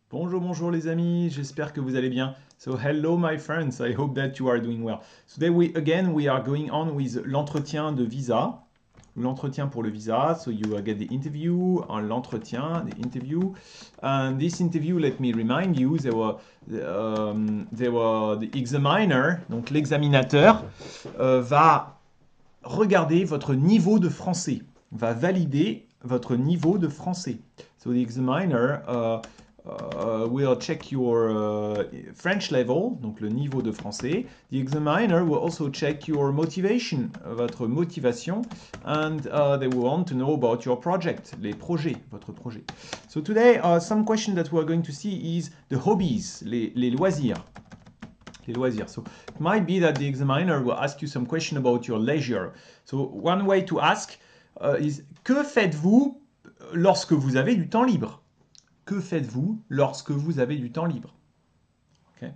Bonjour, bonjour les amis, j'espère que vous allez bien. So hello my friends, I hope that you are doing well. Today we are going on with l'entretien de visa, l'entretien pour le visa. So you get the interview, l'entretien, the interview. And this interview, let me remind you, there were the examiner, donc l'examinateur, va regarder votre niveau de français, va valider votre niveau de français. So the examiner will check your French level, donc le niveau de français. The examiner will also check your motivation, votre motivation, and they will want to know about your project, les projets, votre projet. So today, some question that we are going to see is the hobbies, les loisirs. Les loisirs. So it might be that the examiner will ask you some question about your leisure. So one way to ask is que faites-vous lorsque vous avez du temps libre? Que faites-vous lorsque vous avez du temps libre? Okay.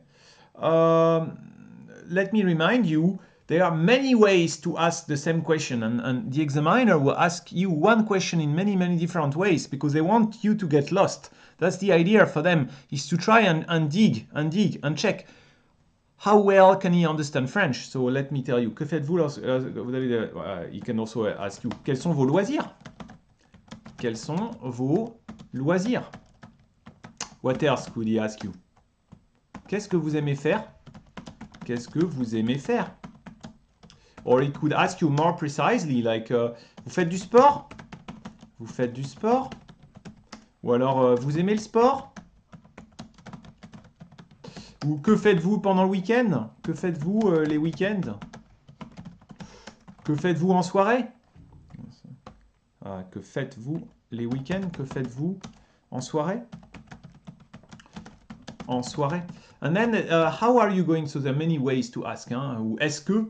Let me remind you, there are many ways to ask the same question, and the examiner will ask you one question in many, many different ways because they want you to get lost. That's the idea for them, is to try and dig and check. How well can he understand French? So let me tell you, que faites-vous lorsque vous avez... he can also ask you, quels sont vos loisirs? Quels sont vos loisirs? What else could he ask you? Qu'est-ce que vous aimez faire? Qu'est-ce que vous aimez faire? Or he could ask you more precisely, like, vous faites du sport? Vous faites du sport? Ou alors, vous aimez le sport? Ou que faites-vous pendant le week-end? Que faites-vous les week-ends? Que faites-vous en soirée? Que faites-vous les week-ends? Que faites-vous en soirée? En soirée. And then, how are you going? So there are many ways to ask. Hein? Ou est-ce que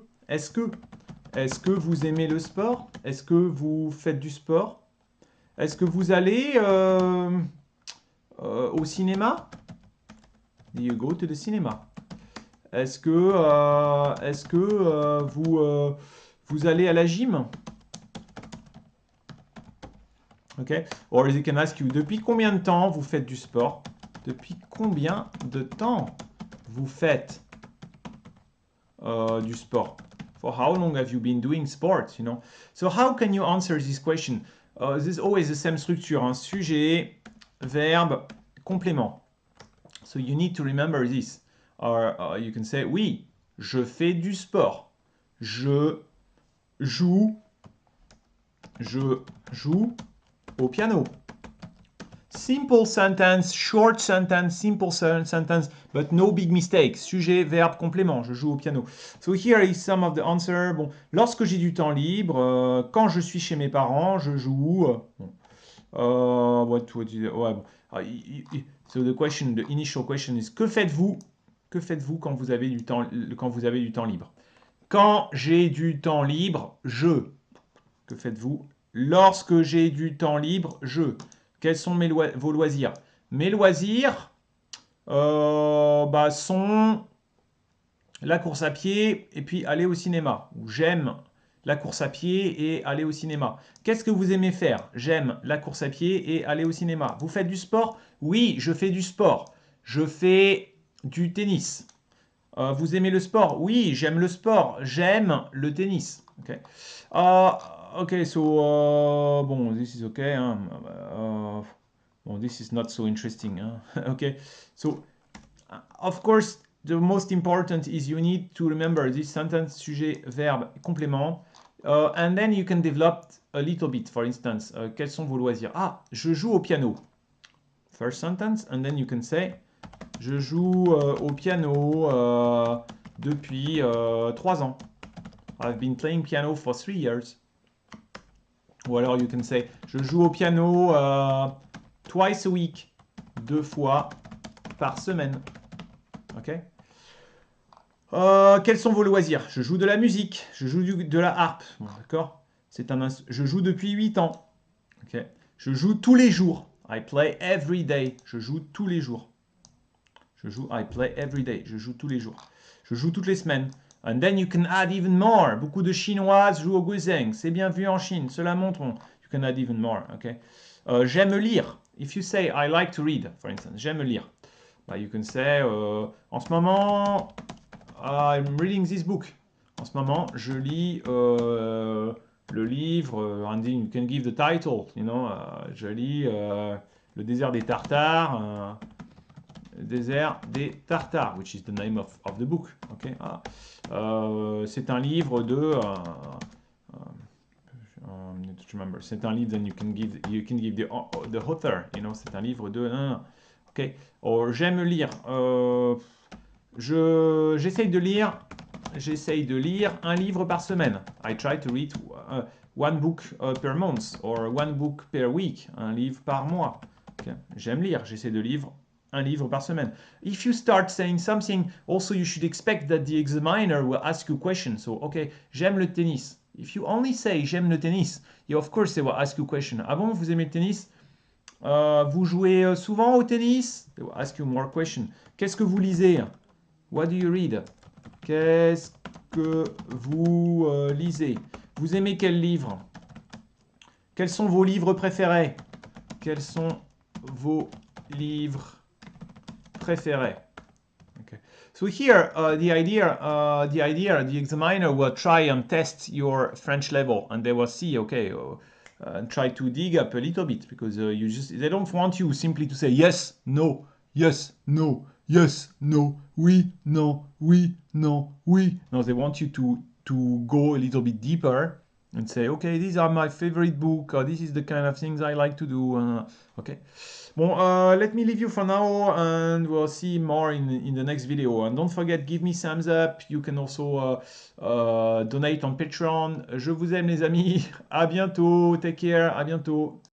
vous aimez le sport? Est-ce que vous faites du sport? Est-ce que vous allez au cinéma? Do you go to the cinema? Est-ce que vous allez à la gym? Okay. Or they can ask you, depuis combien de temps vous faites du sport? Depuis combien de temps vous faites du sport? For how long have you been doing sport? You know. So how can you answer this question? This is always the same structure. Hein? Sujet, verbe, complément. So you need to remember this. Or you can say, oui, je fais du sport. Je joue au piano. Simple sentence, short sentence, simple sentence, but no big mistakes. Sujet, verbe, complément. Je joue au piano. So here is some of the answer. Bon, lorsque j'ai du temps libre, quand je suis chez mes parents, je joue. Ouais, bon. So the initial question is que faites-vous? Que faites-vous quand vous avez du temps libre? Quand j'ai du temps libre, je. Que faites-vous? Lorsque j'ai du temps libre, je. Quels sont vos loisirs? Mes loisirs sont la course à pied et puis aller au cinéma. J'aime la course à pied et aller au cinéma. Qu'est-ce que vous aimez faire? J'aime la course à pied et aller au cinéma. Vous faites du sport? Oui, je fais du sport. Je fais du tennis. Vous aimez le sport? Oui, j'aime le sport. J'aime le tennis. Okay. Okay, so bon, this is okay. Hein. Bon, this is not so interesting. Hein. Okay, so of course, the most important is you need to remember this sentence, sujet, verbe, complément, and then you can develop a little bit. For instance, quels sont vos loisirs? Ah, je joue au piano. First sentence, and then you can say, je joue au piano depuis 3 ans. I've been playing piano for 3 years. Ou alors you can say, je joue au piano twice a week, 2 fois par semaine. Ok. Quels sont vos loisirs? Je joue de la musique, je joue de la harpe. Bon, d'accord. Je joue depuis 8 ans. Ok. Je joue tous les jours. I play every day. Je joue tous les jours. I play every day. Je joue tous les jours. Je joue toutes les semaines. And then you can add even more. Beaucoup de Chinoises jouent au guzheng. C'est bien vu en Chine. Cela montre. You can add even more. Okay. J'aime lire. if you say I like to read, for instance, j'aime lire, you can say en ce moment I'm reading this book. En ce moment, je lis le livre, and then you can give the title, je lis Le désert des Tartares, Le désert des Tartares, which is the name of the book. Okay? C'est un livre de remember. C'est un livre, then you can give the author, c'est un livre de ok. Or, j'aime lire. J'essaye de lire un livre par semaine. I try to read one book per month or one book per week. Un livre par mois. Okay. J'aime lire. J'essaie de lire un livre par semaine. If you start saying something, also you should expect that the examiner will ask you questions. So, okay, j'aime le tennis. If you only say j'aime le tennis, yeah, of course they will ask you question. Ah bon, vous aimez le tennis? Vous jouez souvent au tennis? They will ask you more questions. Qu'est-ce que vous lisez? What do you read? Qu'est-ce que vous lisez? Vous aimez quel livre? Quels sont vos livres préférés? Quels sont vos livres préférés? Okay. So here, the examiner will try and test your French level, and they will see, okay, and try to dig up a little bit, because they don't want you simply to say yes, no, yes, no, yes, no, oui, no, oui, no, oui. No, they want you to go a little bit deeper and say, okay, these are my favorite book, or this is the kind of things I like to do. Okay. Bon, let me leave you for now, and we'll see more in the next video. And don't forget, give me thumbs up. You can also donate on Patreon. Je vous aime, les amis. À bientôt. Take care. À bientôt.